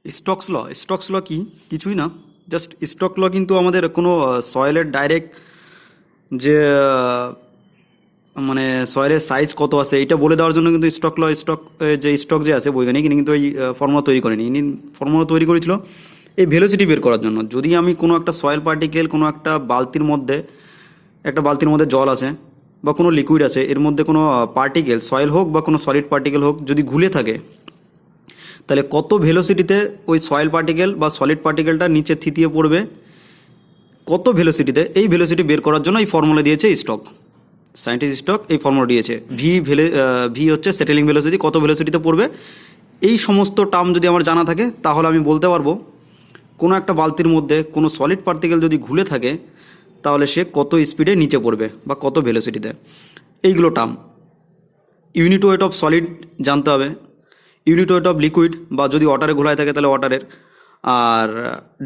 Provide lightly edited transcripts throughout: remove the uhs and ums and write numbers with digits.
Stocks ল কি? কিছুই না, জাস্ট স্টক ল কিন্তু আমাদের কোনো সয়েলের ডাইরেক্ট যে মানে সয়েলের সাইজ কত আছে এটা বলে দেওয়ার জন্য কিন্তু যে স্টক যে আছে বৈজ্ঞানিক ইনি কিন্তু এই ফর্মুলা তৈরি করেনি। ইনি ফর্মুলা তৈরি করেছিল এই ভেলোসিটি বের করার জন্য। যদি আমি কোনো একটা সয়েল পার্টিকেল কোনো একটা বালতির মধ্যে জল আছে বা কোনো লিকুইড আছে, এর মধ্যে কোনো পার্টিকেল সয়েল হোক বা কোনো সলিড পার্টিকেল হোক যদি ঘুলে থাকে, তাহলে কত ভেলোসিটিতে ওই সয়েল পার্টিকেল বা সলিড পার্টিকেলটা নিচে থিতিয়ে পড়বে, কত ভেলোসিটিতে, এই ভেলোসিটি বের করার জন্য এই ফর্মুলা দিয়েছে সায়েন্টিস্ট স্টক এই ফর্মুলা দিয়েছে। ভি হচ্ছে সেটেলিং ভেলোসিটি, কত ভেলোসিটিতে পড়বে। এই সমস্ত টার্ম যদি আমার জানা থাকে তাহলে আমি বলতে পারবো কোনো একটা বালতির মধ্যে কোনো সলিড পার্টিকেল যদি ঘুলে থাকে তাহলে সে কত স্পিডে নিচে পড়বে বা কত ভেলোসিটিতে। এইগুলো term. Unit weight of solid জানতে হবে, ইউনিট ওয়েট অফ লিকুইড বা যদি ওয়াটারে ঘোলায় থাকে তাহলে ওয়াটারের, আর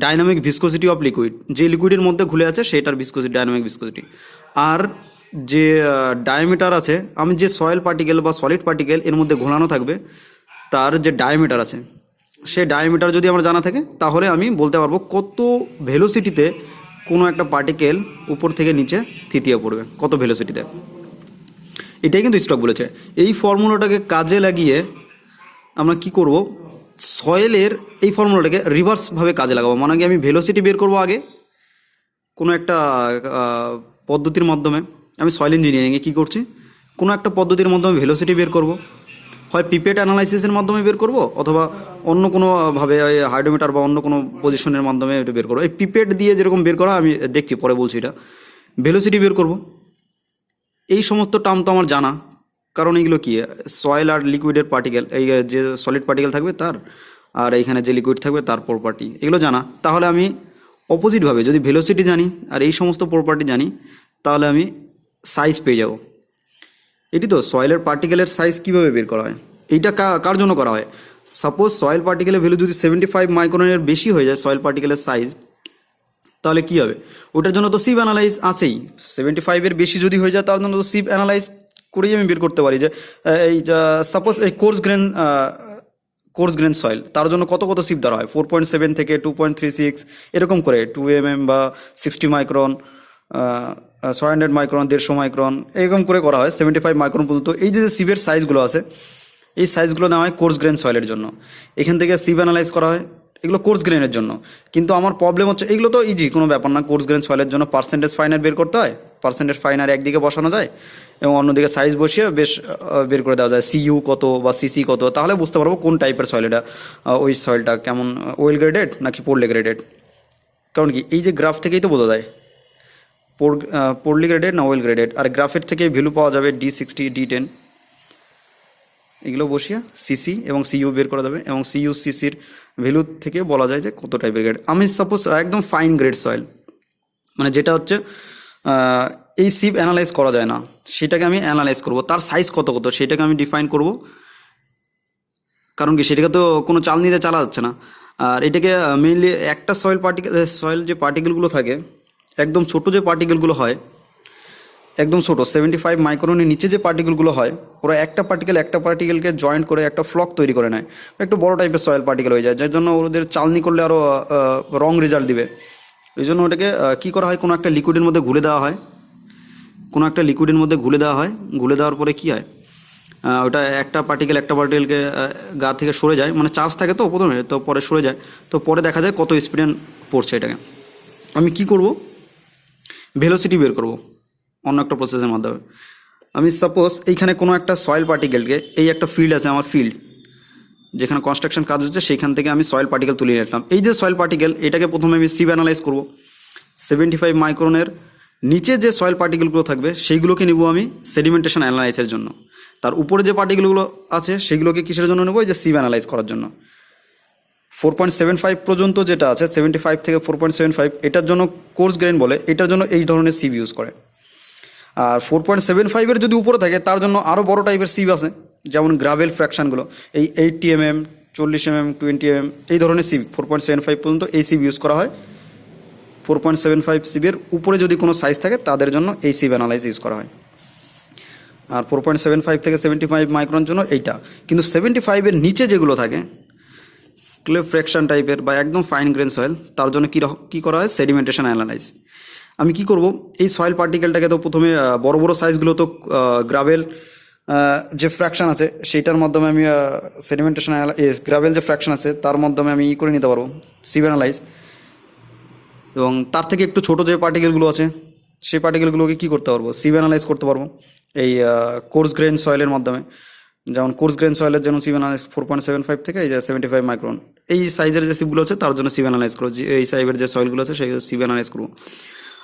ডাইনামিক ভিসকোসিটি অফ লিকুইড, যে লিকুইডের মধ্যে ঘুলে আছে সেটার ভিসকোসিটি, ডাইনামিক ভিসকোসিটি। আর যে ডায়ামিটার আছে, আমি যে সয়েল পার্টিকেল বা সলিড পার্টিকেল এর মধ্যে ঘোলানো থাকবে তার যে ডায়ামিটার আছে, সে ডায়ামিটার যদি আমার জানা থাকে তাহলে আমি বলতে পারবো কত ভেলোসিটিতে কোনো একটা পার্টিকেল উপর থেকে নিচে থিতিয়ে পড়বে, কত ভেলোসিটিতে। এটাই কিন্তু স্টক বলেছে। এই ফর্মুলাটাকে কাজে লাগিয়ে আমরা কি করব, সয়েলের এই ফর্মুলাটাকে রিভার্সভাবে কাজে লাগাবো। মানে কি, আমি ভেলোসিটি বের করব আগে কোনো একটা পদ্ধতির মাধ্যমে। আমি সয়েল ইঞ্জিনিয়ারিংয়ে কী করছি, কোনো একটা পদ্ধতির মাধ্যমে ভেলোসিটি বের করব, হয় পিপেট অ্যানালাইসিসের মাধ্যমে বের করব অথবা অন্য কোনোভাবে হাইড্রোমিটার বা অন্য কোনো পজিশনের মাধ্যমে এটা বের করবো। এই পিপেট দিয়ে যেরকম বের করা আমি দেখছি, পরে বলছি এটা। ভেলোসিটি বের করব, এই সমস্ত টার্ম তো আমার জানা, কারণ এইগুলো কি, সয়েল আর লিকুইডের পার্টিকেল, এই যে সলিড পার্টিকেল থাকবে তার, আর এইখানে যে লিকুইড থাকবে তার প্রপার্টি, এগুলো জানা। তাহলে আমি অপোজিটভাবে যদি ভেলোসিটি জানি আর এই সমস্ত প্রপার্টি জানি তাহলে আমি সাইজ পেয়ে যাব। এটি তো সয়েলের পার্টিকেলের সাইজ কীভাবে বের করা হয়, এইটা কার জন্য করা হয়। সাপোজ সয়েল পার্টিকেলের ভ্যালু যদি 75 মাইক্রনের বেশি হয়ে যায় সয়েল পার্টিকেলের সাইজ, তাহলে কী হবে, ওটার জন্য তো সিপ অ্যানালাইজ আছেই। 75-এর বেশি যদি হয়ে যায় তার জন্য তো সিপ অ্যানালাইজ করেই আমি বের করতে পারি যে এই সাপোজ এই কোর্স গ্রেন সয়েল, তার জন্য কত সিপ ধরা হয়, 4.7 থেকে 2.36 এরকম করে, 2 mm বা 60 মাইক্রন, 600 মাইক্রন, 150 মাইক্রন, এরকম করে করা হয় 75 মাইক্রন পর্যন্ত। এই যে সিপের সাইজগুলো আছে, এই সাইজগুলো নেওয়া হয় কোর্স গ্রেন সয়েলের জন্য। এখান থেকে সিপ অ্যানালাইজ করা হয়, এগুলো কোর্স গ্রেনের জন্য। কিন্তু আমার প্রবলেম হচ্ছে, এগুলো তো ইজি, কোনো ব্যাপার না। কোর্স গ্রেন সয়েলের জন্য পার্সেন্টেজ ফাইনার বের করতে হয়, পার্সেন্টেজ ফাইনার একদিকে বসানো যায় এবং অন্যদিকে সাইজ বসিয়ে বেশ বের করে দেওয়া যায় সিইউ কত বা সিসি কত, তাহলে বুঝতে পারবো কোন টাইপের সয়েল এটা, ওই সয়েলটা কেমন, ওয়েল গ্রেডেড নাকি পোরলি গ্রেডেড। কারণ কি, এই যে গ্রাফ থেকেই তো বোঝা যায় পোরলি গ্রেডেড না ওয়েল গ্রেডেড, আর গ্রাফের থেকে ভ্যালু পাওয়া যাবে D60 D10, এগুলো বসিয়ে সিসি এবং সিইউ বের করা যাবে এবং সিইউ সিসির ভ্যালু থেকে বলা যায় যে কত টাইপের গ্রেড। আমি সাপোজ একদম ফাইন গ্রেড সয়েল, মানে যেটা হচ্ছে এই সিপ অ্যানালাইজ করা যায় না, সেটাকে আমি অ্যানালাইজ করব, তার সাইজ কত সেটাকে আমি ডিফাইন করব। কারণ কি, সেটাকে তো কোনো চালনিতে চালা যাচ্ছে না। আর এটাকে মেইনলি একটা সয়েল যে পার্টিকেলগুলো থাকে, একদম ছোট যে পার্টিকেলগুলো হয়, একদম ছোটো 75 মাইক্রনের নিচে যে পার্টিকেলগুলো হয়, ওরা একটা পার্টিকেলকে জয়েন্ট করে একটা ফ্লক তৈরি করে নেয়, একটু বড় টাইপের সয়েল পার্টিকেল হয়ে যায়, যার জন্য ওদের চালনি করলে আরও রং রেজাল্ট দিবে। এই জন্য ওটাকে কী করা হয়, কোনো একটা লিকুইডের মধ্যে ঘুলে দেওয়া হয়, ঘুলে দেওয়ার পরে কী হয়, ওটা একটা পার্টিকেলকে গা থেকে সরে যায়, মানে চার্জ থাকে তো প্রথমে, তো পরে সরে যায়, তো পরে দেখা যায় কত স্পিডে পড়ছে। এটাকে আমি কি করব, ভেলোসিটি বের করব অন্য একটা প্রসেসের মাধ্যমে। আমি সাপোজ এইখানে কোনো একটা সয়েল পার্টিকেলকে, এই একটা ফিল্ড আছে আমার, ফিল্ড যেখানে কনস্ট্রাকশন কাজ হচ্ছে সেইখান থেকে আমি সয়েল পার্টিকেল তুলে নিয়ে আসলাম। এই যে সয়েল পার্টিকেল, এটাকে প্রথমে আমি সিপ অ্যানালাইজ করব। 75 মাইক্রনের নিচে যে সয়েল পার্টিকেলগুলো থাকবে সেইগুলোকে নেব আমি সেডিমেন্টেশন অ্যানালাইসের জন্য। তার উপরে যে পার্টিকেলগুলো আছে সেগুলোকে কিসের জন্য নেবো, এই যে সিপ অ্যানালাইজ করার জন্য। 4.75 পর্যন্ত যেটা আছে, 75 থেকে 4.75, এটার জন্য কোর্স গ্রেন বলে, এটার জন্য এই ধরনের সিপ ইউজ করে। আর 4.75-এর যদি উপরে থাকে তার জন্য আরও বড় টাইপের সিপ আছে, যেমন গ্রাভেল ফ্র্যাকশানগুলো, এই 80 mm, 40 mm, 20 mm, এই ধরনের সিপ 4.75 পর্যন্ত এই সিপ ইউজ করা হয়। 4.75 সিপের উপরে যদি কোনো সাইজ থাকে তাদের জন্য এই সিপ অ্যানালাইজ ইউজ করা হয়। আর 4.75 থেকে 75 মাইক্রন জন্য এইটা। কিন্তু 75-এর নিচে যেগুলো থাকে, ক্লে ফ্র্যাকশন টাইপের বা একদম ফাইন গ্রেন সয়েল, তার জন্য কী করা হয়, সেডিমেন্টেশন অ্যানালাইজ। আমি কি করব, এই সয়েল পার্টিকেলটাকে তো প্রথমে বড় বড় সাইজগুলো তো গ্রাভেল যে ফ্র্যাকশন আছে সেইটার মাধ্যমে আমি সেডিমেন্টেশন গ্রাভেল যে ফ্র্যাকশন আছে তার মাধ্যমে আমি করে নিতে পারবো সিভ অ্যানালাইজ। এবং তার থেকে একটু ছোটো যে পার্টিকেলগুলো আছে সেই পার্টিকেলগুলোকে কী করতে পারবো, সিভ অ্যানালাইজ করতে পারবো এই কোর্স গ্রেন সয়েলের মাধ্যমে। যেমন কোর্স গ্রেন সয়েলের জন্য সিভ অ্যানালাইজ 4.75 থেকে এই যে 75 মাইক্রন, এই সাইজের যে সিভগুলো আছে তার জন্য সিভ অ্যানালাইজ করবো, এই সাইজের যে সয়েলগুলো আছে সেই সিভ অ্যানালাইজ করবো।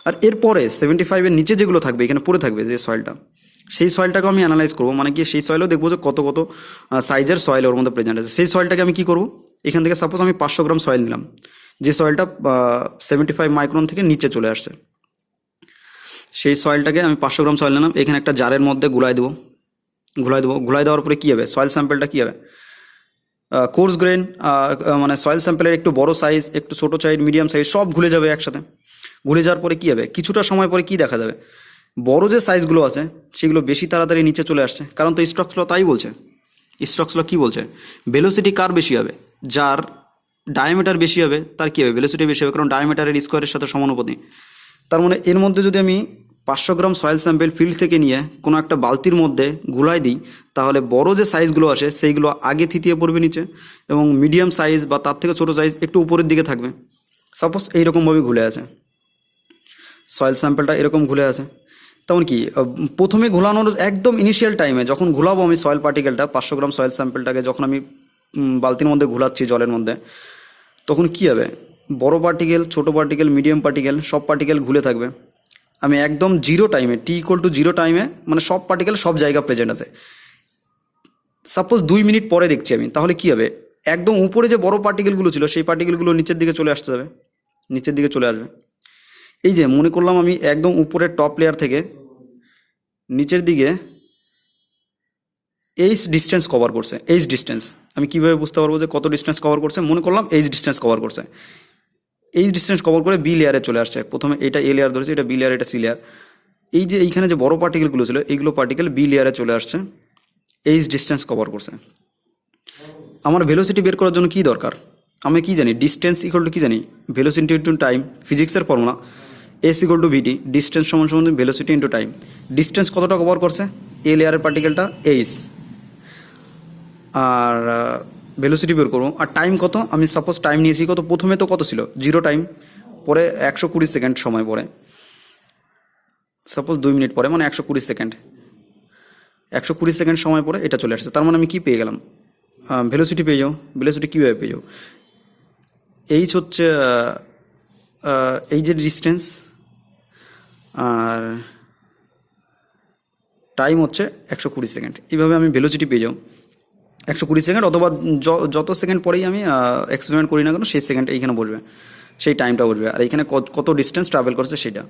আর এরপরে 75-এর নিচে যেগুলো থাকবে, এখানে পড়ে থাকবে যে সয়েলটা, সেই সয়েলটাকে আমি অ্যানালাইজ করবো। মানে কি, সেই সয়েলও দেখবো যে কত কত সাইজের সয়েল ওর মধ্যে প্রেজেন্ট আছে। সেই সয়েলটাকে আমি কী করবো, এখান থেকে সাপোজ আমি 500 গ্রাম সয়েল নিলাম, যে সয়েলটা 75 মাইক্রন থেকে নিচে চলে আসছে, সেই সয়েলটাকে আমি 500 গ্রাম সয়েল নিলাম, এখানে একটা জারের মধ্যে গুলাই দেবো। গুলাই দেওয়ার পরে কী হবে, সয়েল স্যাম্পেলটা কী হবে, কোর্স গ্রেন মানে সয়েল স্যাম্পেলের একটু বড় সাইজ, একটু ছোটো সাইজ, মিডিয়াম সাইজ সব ঘুলে যাবে একসাথে। ঘুলে যাওয়ার পরে কী হবে, কিছুটা সময় পরে কী দেখা যাবে, বড় যে সাইজগুলো আছে সেগুলো বেশি তাড়াতাড়ি নিচে চলে আসছে। কারণ তো স্ট্রোকস ল তাই বলছে, স্ট্রোকস ল কী বলছে, ভেলোসিটি কার বেশি হবে, যার ডায়ামিটার বেশি হবে তার কী হবে, ভেলোসিটি বেশি হবে, কারণ ডায়ামিটারের স্কোয়ারের সাথে সমানুপাতিক। তার মানে এর মধ্যে যদি আমি 500 গ্রাম সয়েল স্যাম্পেল ফিল্ড থেকে নিয়ে কোনো একটা বালতির মধ্যে গুলাই দিই, তাহলে বড় যে সাইজগুলো আসে সেইগুলো আগে থিতিয়ে পড়বে নিচে, এবং মিডিয়াম সাইজ বা তার থেকে ছোটো সাইজ একটু উপরের দিকে থাকবে। সাপোজ এইরকমভাবে ঘুলে আছে সয়েল স্যাম্পেলটা, এরকম ঘুলে আছে। তেমন কি প্রথমে ঘোলানোর একদম ইনিশিয়াল টাইমে যখন ঘোলাবো আমি সয়েল পার্টিকেলটা, 500 গ্রাম সয়েল স্যাম্পেলটাকে যখন আমি বালতির মধ্যে ঘোলাচ্ছি জলের মধ্যে, তখন কী হবে, বড় পার্টিকেল, ছোটো পার্টিকেল, মিডিয়াম পার্টিকেল সব পার্টিকেল ঘুলে থাকবে। আমি একদম জিরো টাইমে, T=0 টাইমে, মানে সব পার্টিকেল সব জায়গা প্রেজেন্ট আছে। সাপোজ 2 মিনিট পরে দেখছি আমি, তাহলে কী হবে, একদম উপরে যে বড় পার্টিকেলগুলো ছিল সেই পার্টিকেলগুলো নিচের দিকে চলে আসতে হবে, নিচের দিকে চলে আসবে। এই যে মনে করলাম আমি একদম উপরের টপ লেয়ার থেকে নিচের দিকে এইচ ডিস্টেন্স কভার করছে। এইচ ডিস্টেন্স আমি কীভাবে বুঝতে পারবো যে কত ডিস্টেন্স কভার করছে, মনে করলাম এইচ ডিস্টেন্স কভার করছে। এইচ ডিস্টেন্স কভার করে বি লেয়ারে চলে আসছে। প্রথমে এটা এ লেয়ার ধরেছে, এটা বি লেয়ার, এটা সি লেয়ার। এই যে এইখানে যে বড় পার্টিকেলগুলো ছিল এইগুলো পার্টিকেল বি লেয়ারে চলে আসছে, এইচ ডিস্টেন্স কভার করছে। আমার ভেলোসিটি বের করার জন্য কী দরকার, আমি কি জানি, ডিস্টেন্স ইকুয়াল টু কী জানি, ভেলোসিটি ইন্টু টাইম, ফিজিক্সের ফর্মুলা S=VT, ডিস্টেন্স সমান সমান ভেলোসিটি ইন্টু টাইম। ডিস্টেন্স কতটা কভার করছে, এ লেয়ারের পার্টিকেলটা এইচ, আর ভেলোসিটি বের করবো। আর টাইম কত, আমি সাপোজ টাইম নিয়েছি কত, প্রথমে তো কত ছিল 0 টাইম, পরে 120 সেকেন্ড সময় পরে, সাপোজ 2 মিনিট পরে, মানে 120 সেকেন্ড, 120 সেকেন্ড সময় পরে এটা চলে আসছে। তার মানে আমি কি পেয়ে গেলাম, ভেলোসিটি পেয়ে যাও। ভেলোসিটি কীভাবে পেয়ে যাও, এইচ হচ্ছে এই যে ডিস্টেন্স, আর টাইম হচ্ছে 120 সেকেন্ড। এইভাবে আমি ভেলোসিটি পেয়ে যাও 120 সেকেন্ড, অথবা যত সেকেন্ড পরেই আমি এক্সপেরিমেন্ট করি না কেন সেই সেকেন্ড এইখানে বসবে, সেই টাইমটা বসবে, আর এইখানে কত ডিস্টেন্স ট্রাভেল করছে সেটা।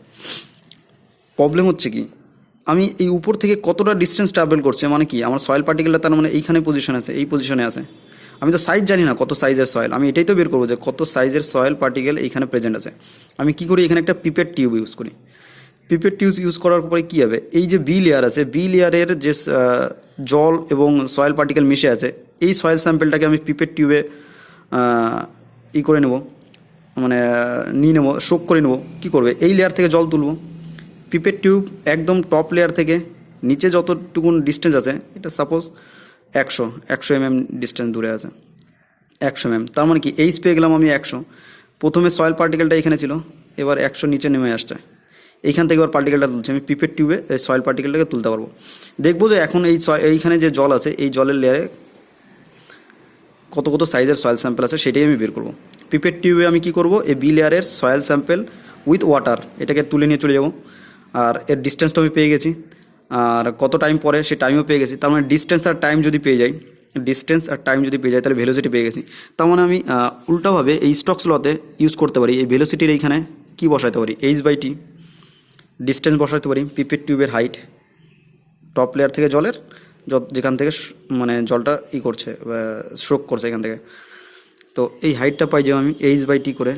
প্রবলেম হচ্ছে কি, আমি এই উপর থেকে কতটা ডিস্টেন্স ট্রাভেল করছে, মানে কি আমার সয়েল পার্টিকেলটা তার মানে এইখানে পজিশন আছে, এই পজিশনে আছে। আমি তো সাইজ জানি না কত সাইজের সয়েল, আমি এটাই তো বের করবো যে কত সাইজের সয়েল পার্টিকেল এইখানে প্রেজেন্ট আছে। আমি কি করি, এখানে একটা পিপেট টিউব ইউজ করি। পিপেট টিউব ইউজ করার পরে কী হবে, এই যে বি লেয়ার আছে, বি লেয়ারের যে জল এবং সয়েল পার্টিকেল মিশে আছে, এই সয়েল স্যাম্পেলটাকে আমি পিপেট টিউবে করে নেব, মানে নিয়ে নেবো, শোক করে নেবো। কী করবে, এই লেয়ার থেকে জল তুলবো, পিপেট টিউব একদম টপ লেয়ার থেকে নিচে যতটুকুন ডিস্টেন্স আছে, এটা সাপোজ 100 mm ডিস্টেন্স দূরে আছে, 100 mm। তার মানে কি এইচ পেয়ে গেলাম আমি 100। প্রথমে সয়েল পার্টিকেলটা এখানে ছিল, এবার 100 নিচে নেমে আসছে, এইখান থেকে এবার পার্টিকেলটা তুলছে। আমি পিপেট টিউবে এই সয়েল পার্টিকেলটাকে তুলতে পারবো। দেখবো যে এখন এইখানে যে জল আছে, এই জলের লেয়ারে কত কত সাইজের সয়েল স্যাম্পেল আছে সেটাই আমি বের করবো। পিপেট টিউবে আমি কি করব, এই বি লেয়ারের সয়েল স্যাম্পেল উইথ ওয়াটার এটাকে তুলে নিয়ে চলে যাব, আর এর ডিস্টেন্সটা আমি পেয়ে গেছি, আর কত টাইম পরে সে টাইমও পেয়ে গেছি। তার মানে ডিস্টেন্স আর টাইম যদি পেয়ে যাই, তাহলে ভেলোসিটি পেয়ে গেছি। তার মানে আমি উল্টাভাবে এই স্টোকস লতে ইউজ করতে পারি, এই ভেলোসিটির এইখানে কি বসাতে পারি, h/t, ডিস্টেন্স বসাতে পারি, পিপেট টিউবের হাইট, টপ লেয়ার থেকে জলের যেখান থেকে মানে জলটা করছে, স্ট্রোক করছে এখান থেকে, তো এই হাইটটা পাই যাও আমি h/t করে,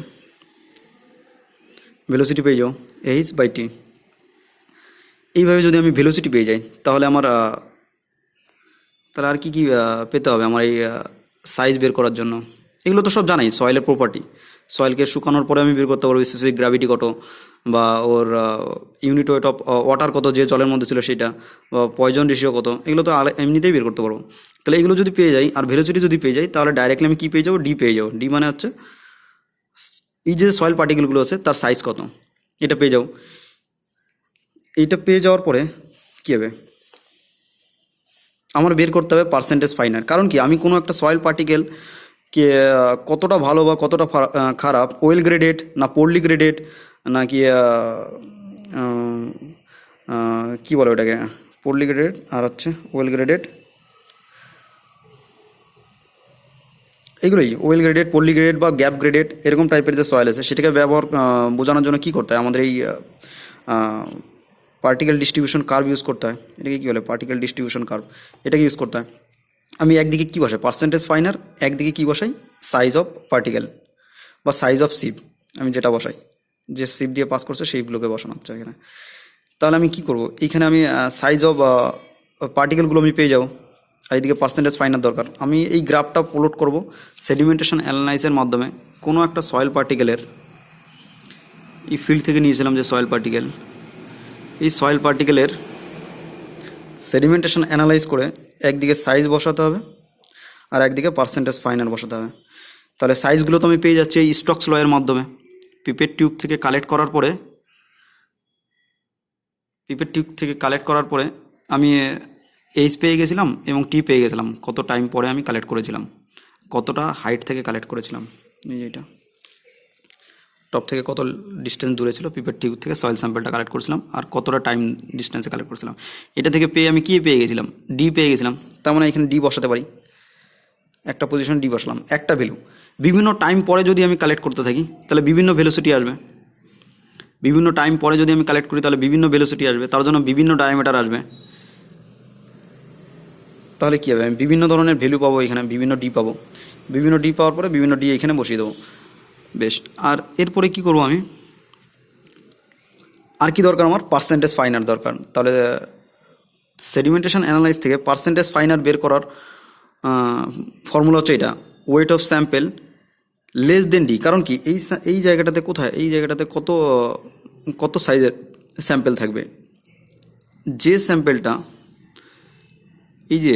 ভেলোসিটি পেয়ে যাও h/t। এইভাবে যদি আমি ভেলোসিটি পেয়ে যাই, তাহলে আমার তাহলে আর কি পেতে হবে আমার এই সাইজ বের করার জন্য, এগুলো তো সব জানাই সয়েলের প্রপার্টি। সয়েলকে শুকানোর পরে আমি বের করতে পারবো স্পেসিফিক গ্র্যাভিটি কত, বা ওর ইউনিট ওয়েট অফ ওয়াটার কত যে জলের মধ্যে ছিল সেটা, বা পয়জন রেশিও কত, এগুলো তো এমনিতেই বের করতে পারবো। তাহলে এগুলো যদি পেয়ে যাই আর ভেলোসিটি যদি পেয়ে যাই, তাহলে ডাইরেক্টলি আমি কী পেয়ে যাবো, ডি পেয়ে যাবো। ডি মানে হচ্ছে এই যে সয়েল পার্টিকেলগুলো আছে তার সাইজ কত, এটা পেয়ে যাবো। এইটা পেয়ে যাওয়ার পরে কী হবে, আমার বের করতে হবে পার্সেন্টেজ ফাইনার। কারণ কি, আমি কোনো একটা সয়েল পার্টিকেল কে কতটা ভালো বা কতটা খারাপ, ওয়েল গ্রেডেড না পোরলি গ্রেডেড, নাকি কী বলে ওটাকে, পোরলি গ্রেডেড আর হচ্ছে ওয়েল গ্রেডেড, এগুলোই ওয়েল গ্রেডেড, পোরলি গ্রেডেড বা গ্যাপ গ্রেডেড, এরকম টাইপের যে সয়েল আছে সেটাকে ব্যবহার বোঝানোর জন্য কী করতে হয়, আমাদের এই পার্টিকেল ডিস্ট্রিবিউশন কার্ভ ইউজ করতে হয়। এটাকে কী বলে, পার্টিকেল ডিস্ট্রিবিউশন কার্ভ, এটাকে ইউজ করতে হয়। আমি একদিকে কী বসাই, পার্সেন্টেজ ফাইনার, একদিকে কী বসাই, সাইজ অফ পার্টিকেল বা সাইজ অফ সিপ, আমি যেটা বসাই, যে সিপ দিয়ে পাস করছে সেইগুলোকে বসানো হচ্ছে এখানে। তাহলে আমি কী করব, এইখানে আমি সাইজ অফ পার্টিকেলগুলো আমি পেয়ে যাবো, আর এইদিকে পার্সেন্টেজ ফাইনার দরকার। আমি এই গ্রাফটা প্লট করব সেডিমেন্টেশন অ্যানালাইসের মাধ্যমে। কোনো একটা সয়েল পার্টিকেলের, এই ফিল্ড থেকে নিয়েছিলাম যে সয়েল পার্টিকেল, এই সয়েল পার্টিকেলের সেডিমেন্টেশন অ্যানালাইজ করে একদিকে সাইজ বসাতে হবে আর একদিকে পার্সেন্টেজ ফাইনার বসাতে হবে। তাহলে সাইজগুলো তো আমি পেয়ে যাচ্ছি এই স্টোকস লয়ের মাধ্যমে। পিপেট টিউব থেকে কালেক্ট করার পরে আমি এইচ পেয়ে গেছিলাম এবং টি পেয়ে গেছিলাম, কত টাইম পরে আমি কালেক্ট করেছিলাম, কতটা হাইট থেকে কালেক্ট করেছিলাম, এই যেটা টপ থেকে কত ডিস্টেন্স দূরে ছিল পিপেট টিউব থেকে সয়েল স্যাম্পলটা কালেক্ট করেছিলাম, আর কতটা টাইম ডিস্টেন্সে কালেক্ট করেছিলাম। এটা থেকে পেয়ে আমি কী পেয়ে গেছিলাম, ডি পেয়ে গেছিলাম। তার মানে এখানে ডি বসাতে পারি, একটা পজিশন ডি বসলাম, একটা ভ্যালু। বিভিন্ন টাইম পরে যদি আমি কালেক্ট করতে থাকি তাহলে বিভিন্ন ভেলোসিটি আসবে, বিভিন্ন টাইম পরে যদি আমি কালেক্ট করি তাহলে বিভিন্ন ভেলোসিটি আসবে, তার জন্য বিভিন্ন ডায়ামিটার আসবে। তাহলে কী হবে, আমি বিভিন্ন ধরনের ভ্যালু পাবো, এখানে বিভিন্ন ডি পাবো, বিভিন্ন ডি পাওয়ার পরে বিভিন্ন ডি এখানে বসিয়ে দেবো। বেশ, আর এরপরে কি করব আমি, আর কি দরকার আমার, পার্সেন্টেজ ফাইনার দরকার। তাহলে সেডিমেন্টেশন অ্যানালাইজ থেকে পার্সেন্টেজ ফাইনার বের করার ফর্মুলা হচ্ছে এটা, weight of sample less than D. কারণ কি, এই জায়গাটাতে কোথায়, এই জায়গাটাতে কত সাইজের স্যাম্পেল থাকবে, যে স্যাম্পেলটা এই যে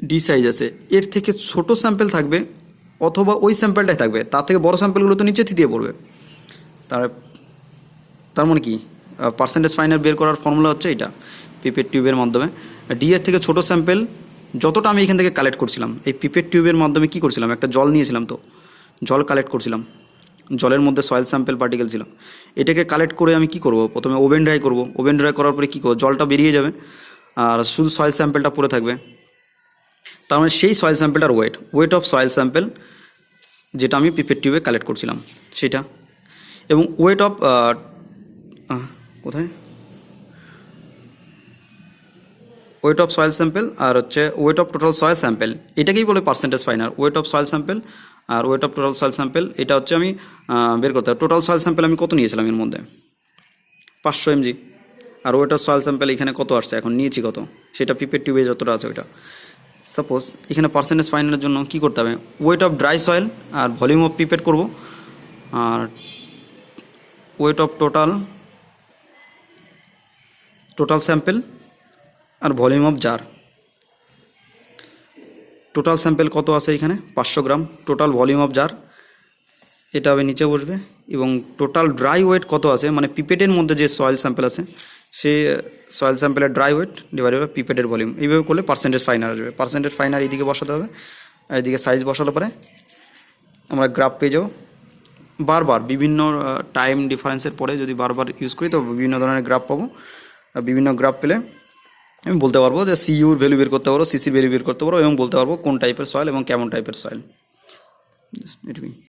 ডি সাইজ আছে এর থেকে ছোট স্যাম্পেল থাকবে, অথবা ওই স্যাম্পেলটাই থাকবে, তার থেকে বড় স্যাম্পেলগুলো তো নিচে থিতিয়ে পড়বে। তার মানে কি, পার্সেন্টেজ ফাইনার বের করার ফর্মুলা হচ্ছে এটা, পিপেট টিউবের মাধ্যমে ডি এর থেকে ছোট স্যাম্পেল যতটা আমি এখান থেকে কালেক্ট করছিলাম, এই পিপেট টিউবের মাধ্যমে কী করছিলাম, একটা জল নিয়েছিলাম, তো জল কালেক্ট করছিলাম, জলের মধ্যে সয়েল স্যাম্পেল পার্টিকেল ছিল, এটাকে কালেক্ট করে আমি কি করব, প্রথমে ওভেন ড্রাই করব, ওভেন ড্রাই করার পরে কী করবো, জলটা বেরিয়ে যাবে আর শুধু সয়েল স্যাম্পেলটা পড়ে থাকবে। তার মানে সেই সয়েল স্যাম্পেলটার ওয়েট অফ সয়েল স্যাম্পেল যেটা আমি পিপেট টিউবে কালেক্ট করছিলাম সেটা, এবং ওয়েট অফ কোথায়, ওয়েট অফ সয়েল স্যাম্পেল আর হচ্ছে weight of total soil sample, এটাকেই বলে percentage finer. Weight of soil sample আর weight of total soil sample, এটা হচ্ছে আমি বের করতে হবে। টোটাল সয়েল স্যাম্পেল আমি কত নিয়েছিলাম এর মধ্যে, 500 mg, আর ওয়েট অফ সয়েল স্যাম্পেল এখানে কত আসছে, এখন নিয়েছি কত, সেটা পিপেট টিউবে যতটা আছে ওইটা। সাপোজ এখানে পার্সেন্টেজ ফাইনালের জন্য কী করতে হবে, ওয়েট অফ ড্রাই সয়েল আর ভলিউম অফ পিপেট করব, আর ওয়েট অফ টোটাল স্যাম্পেল আর volume of jar. Total sample কত আছে এখানে, 500 gram, total volume of jar এটা হবে নিচে বসবে, এবং টোটাল ড্রাই ওয়েট কত আছে, মানে পিপেটের মধ্যে যে সয়েল স্যাম্পেল আছে সেই সয়েল স্যাম্পেলের ড্রাই ওয়েট ডিভাইডেড বাই পিপেটের ভলিউম, এইভাবে করলে পার্সেন্টেজ ফাইনার আসবে। পার্সেন্টেজ ফাইনার এইদিকে বসাতে হবে, এইদিকে সাইজ বসালে পরে আমরা গ্রাফ পেয়ে যাবো। বারবার বিভিন্ন টাইম ডিফারেন্সের পরে যদি বারবার ইউজ করি তো বিভিন্ন ধরনের গ্রাফ পাবো, বিভিন্ন গ্রাফ পেলে আমি বলতে পারবো যে সিইউর ভ্যালু বের করতে পারবো, সিসির ভ্যালু বের করতে পারবো, এবং বলতে পারবো কোন টাইপের সয়েল এবং কেমন টাইপের সয়েল। এটুকুই।